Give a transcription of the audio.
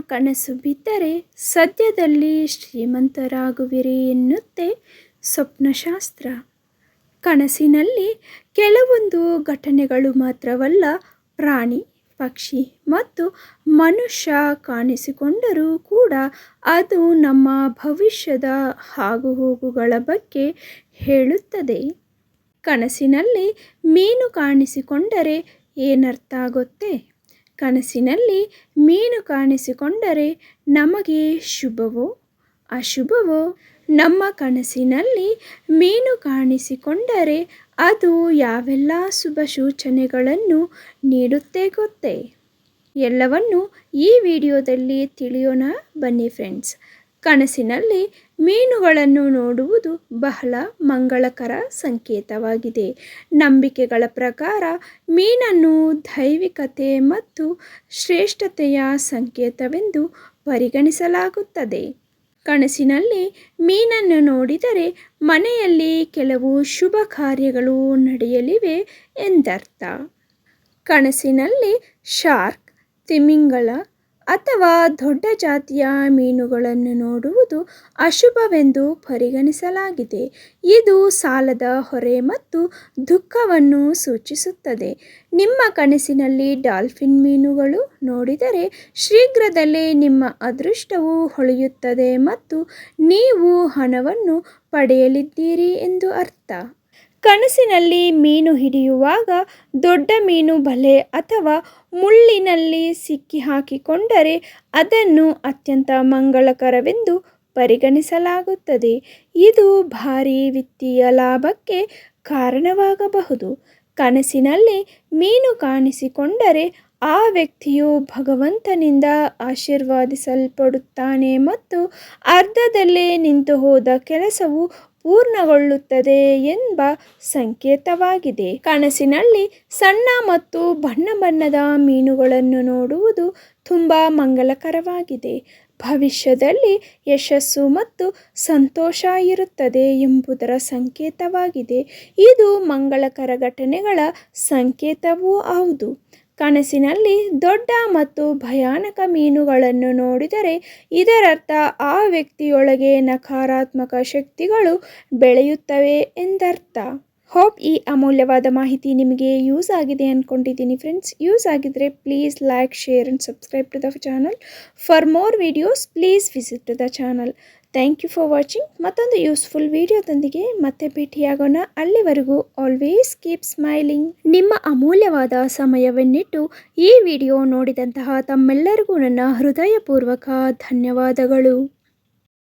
ಕನಸು ಬಿದ್ದರೆ ಸದ್ಯದಲ್ಲಿ ಶ್ರೀಮಂತರಾಗುವಿರಿ ಎನ್ನುತ್ತೆ ಸ್ವಪ್ನಶಾಸ್ತ್ರ. ಕನಸಿನಲ್ಲಿ ಕೆಲವೊಂದು ಘಟನೆಗಳು ಮಾತ್ರವಲ್ಲ, ಪ್ರಾಣಿ, ಪಕ್ಷಿ ಮತ್ತು ಮನುಷ್ಯ ಕಾಣಿಸಿಕೊಂಡರೂ ಕೂಡ ಅದು ನಮ್ಮ ಭವಿಷ್ಯದ ಆಗುಹೋಗುಗಳ ಬಗ್ಗೆ ಹೇಳುತ್ತದೆ. ಕನಸಿನಲ್ಲಿ ಮೀನು ಕಾಣಿಸಿಕೊಂಡರೆ ಏನರ್ಥ ಗೊತ್ತೇ? ಕನಸಿನಲ್ಲಿ ಮೀನು ಕಾಣಿಸಿಕೊಂಡರೆ ನಮಗೆ ಶುಭವೋ ಅಶುಭವೋ? ನಮ್ಮ ಕನಸಿನಲ್ಲಿ ಮೀನು ಕಾಣಿಸಿಕೊಂಡರೆ ಅದು ಯಾವೆಲ್ಲ ಶುಭ ಸೂಚನೆಗಳನ್ನು ನೀಡುತ್ತೆ ಗೊತ್ತೇ? ಎಲ್ಲವನ್ನು ಈ ವಿಡಿಯೋದಲ್ಲಿ ತಿಳಿಯೋಣ ಬನ್ನಿ ಫ್ರೆಂಡ್ಸ್. ಕನಸಿನಲ್ಲಿ ಮೀನುಗಳನ್ನು ನೋಡುವುದು ಬಹಳ ಮಂಗಳಕರ ಸಂಕೇತವಾಗಿದೆ. ನಂಬಿಕೆಗಳ ಪ್ರಕಾರ ಮೀನನ್ನು ದೈವಿಕತೆ ಮತ್ತು ಶ್ರೇಷ್ಠತೆಯ ಸಂಕೇತವೆಂದು ಪರಿಗಣಿಸಲಾಗುತ್ತದೆ. ಕನಸಿನಲ್ಲಿ ಮೀನನ್ನು ನೋಡಿದರೆ ಮನೆಯಲ್ಲಿ ಕೆಲವು ಶುಭ ಕಾರ್ಯಗಳು ನಡೆಯಲಿವೆ ಎಂದರ್ಥ. ಕನಸಿನಲ್ಲಿ ಶಾರ್ಕ್, ತಿಮಿಂಗಲ ಅಥವಾ ದೊಡ್ಡ ಜಾತಿಯ ಮೀನುಗಳನ್ನು ನೋಡುವುದು ಅಶುಭವೆಂದು ಪರಿಗಣಿಸಲಾಗಿದೆ. ಇದು ಸಾಲದ ಹೊರೆ ಮತ್ತು ದುಃಖವನ್ನು ಸೂಚಿಸುತ್ತದೆ. ನಿಮ್ಮ ಕನಸಿನಲ್ಲಿ ಡಾಲ್ಫಿನ್ ಮೀನುಗಳು ನೋಡಿದರೆ ಶೀಘ್ರದಲ್ಲೇ ನಿಮ್ಮ ಅದೃಷ್ಟವು ಹೊಳೆಯುತ್ತದೆ ಮತ್ತು ನೀವು ಹಣವನ್ನು ಪಡೆಯಲಿದ್ದೀರಿ ಎಂದು ಅರ್ಥ. ಕನಸಿನಲ್ಲಿ ಮೀನು ಹಿಡಿಯುವಾಗ ದೊಡ್ಡ ಮೀನು ಬಲೆ ಅಥವಾ ಮುಳ್ಳಿನಲ್ಲಿ ಸಿಕ್ಕಿಹಾಕಿಕೊಂಡರೆ ಅದನ್ನು ಅತ್ಯಂತ ಮಂಗಳಕರವೆಂದು ಪರಿಗಣಿಸಲಾಗುತ್ತದೆ. ಇದು ಭಾರೀ ವಿತ್ತೀಯ ಲಾಭಕ್ಕೆ ಕಾರಣವಾಗಬಹುದು. ಕನಸಿನಲ್ಲಿ ಮೀನು ಕಾಣಿಸಿಕೊಂಡರೆ ಆ ವ್ಯಕ್ತಿಯು ಭಗವಂತನಿಂದ ಆಶೀರ್ವದಿಸಲ್ಪಡುತ್ತಾನೆ ಮತ್ತು ಅರ್ಧದಲ್ಲೇ ನಿಂತುಹೋದ ಕೆಲಸವು ಪೂರ್ಣಗೊಳ್ಳುತ್ತದೆ ಎಂಬ ಸಂಕೇತವಾಗಿದೆ. ಕನಸಿನಲ್ಲಿ ಸಣ್ಣ ಮತ್ತು ಬಣ್ಣ ಬಣ್ಣದ ಮೀನುಗಳನ್ನು ನೋಡುವುದು ತುಂಬ ಮಂಗಳಕರವಾಗಿದೆ. ಭವಿಷ್ಯದಲ್ಲಿ ಯಶಸ್ಸು ಮತ್ತು ಸಂತೋಷ ಇರುತ್ತದೆ ಎಂಬುದರ ಸಂಕೇತವಾಗಿದೆ. ಇದು ಮಂಗಳಕರ ಘಟನೆಗಳ ಸಂಕೇತವೂ ಹೌದು. ಕನಸಿನಲ್ಲಿ ದೊಡ್ಡ ಮತ್ತು ಭಯಾನಕ ಮೀನುಗಳನ್ನು ನೋಡಿದರೆ ಇದರರ್ಥ ಆ ವ್ಯಕ್ತಿಯೊಳಗೆ ನಕಾರಾತ್ಮಕ ಶಕ್ತಿಗಳು ಬೆಳೆಯುತ್ತವೆ ಎಂದರ್ಥ. ಹೋಪ್ ಈ ಅಮೂಲ್ಯವಾದ ಮಾಹಿತಿ ನಿಮಗೆ ಯೂಸ್ ಆಗಿದೆ ಅಂದ್ಕೊಂಡಿದ್ದೀನಿ ಫ್ರೆಂಡ್ಸ್. ಯೂಸ್ ಆಗಿದ್ರೆ please like, share and subscribe to the channel. For more videos please visit to the channel. Thank you for watching. ಮತ್ತೊಂದು ಯೂಸ್ಫುಲ್ ವಿಡಿಯೋದೊಂದಿಗೆ ಮತ್ತೆ ಭೇಟಿಯಾಗೋಣ. ಅಲ್ಲಿವರೆಗೂ ಆಲ್ವೇಸ್ ಕೀಪ್ ಸ್ಮೈಲಿಂಗ್. ನಿಮ್ಮ ಅಮೂಲ್ಯವಾದ ಸಮಯವನ್ನಿಟ್ಟು ಈ ವಿಡಿಯೋ ನೋಡಿದಂತಹ ತಮ್ಮೆಲ್ಲರಿಗೂ ನನ್ನ ಹೃದಯಪೂರ್ವಕ ಧನ್ಯವಾದಗಳು.